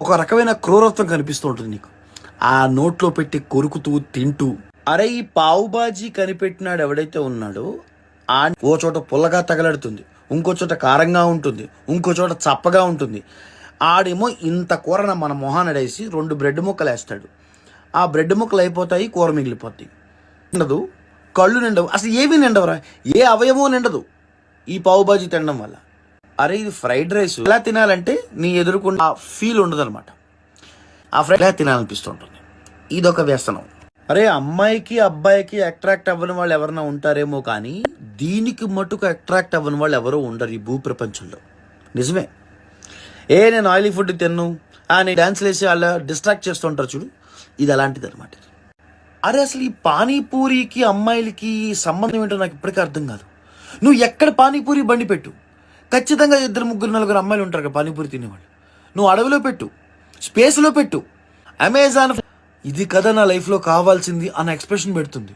ఒక రకమైన క్రూరత్వం కనిపిస్తూ ఉంటుంది నీకు. ఆ నోట్లో పెట్టి కొరుకుతూ తింటూ. అరే ఈ పావు బాజీ కనిపెట్టినాడు ఎవడైతే ఉన్నాడో ఓ చోట పుల్లగా తగలడుతుంది, ఇంకో చోట కారంగా ఉంటుంది, ఇంకో చోట చప్పగా ఉంటుంది. ఆడేమో ఇంత కూరన మన మొహానడేసి 2 బ్రెడ్ ముక్కలు వేస్తాడు. ఆ బ్రెడ్ ముక్కలు అయిపోతాయి, కూర మిగిలిపోతాయి. నిండదు, కళ్ళు నిండవు, అసలు ఏమీ నిండవరా, ఏ అవయవో నిండదు ఈ పావు బాజీ తినడం వల్ల. అరే ఇది ఫ్రైడ్ రైస్ ఎలా తినాలంటే నీ ఎదురుకుండా ఫీల్ ఉండదు అనమాట. ఆ ఫ్రైడ్ ఎలా తినాలనిపిస్తుంటుంది. ఇదొక వ్యసనం. అరే అమ్మాయికి అబ్బాయికి అట్రాక్ట్ అవ్వని వాళ్ళు ఎవరైనా ఉంటారేమో కానీ దీనికి మటుకు అట్రాక్ట్ అవ్వని వాళ్ళు ఎవరో ఉండరు ఈ భూ ప్రపంచంలో. నిజమే. నేను ఆయిలీ ఫుడ్ తిన్ను, నేను డ్యాన్స్లు వేసి అలా డిస్ట్రాక్ట్ చేస్తూ ఉంటారు చూడు, ఇది అలాంటిది అనమాట. అరే అసలు ఈ పానీపూరికి అమ్మాయిలకి సంబంధం ఏంటో నాకు ఇప్పటికీ అర్థం కాదు. నువ్వు ఎక్కడ పానీపూరి బండి పెట్టు, ఖచ్చితంగా 2, 3, 4 అమ్మాయిలు ఉంటారు కదా పానీపూరి తినేవాళ్ళు. నువ్వు అడవిలో పెట్టు, స్పేస్లో పెట్టు, అమెజాన్, ఇది కదా నా లైఫ్లో కావాల్సింది అన్న ఎక్స్ప్రెషన్ పెడుతుంది.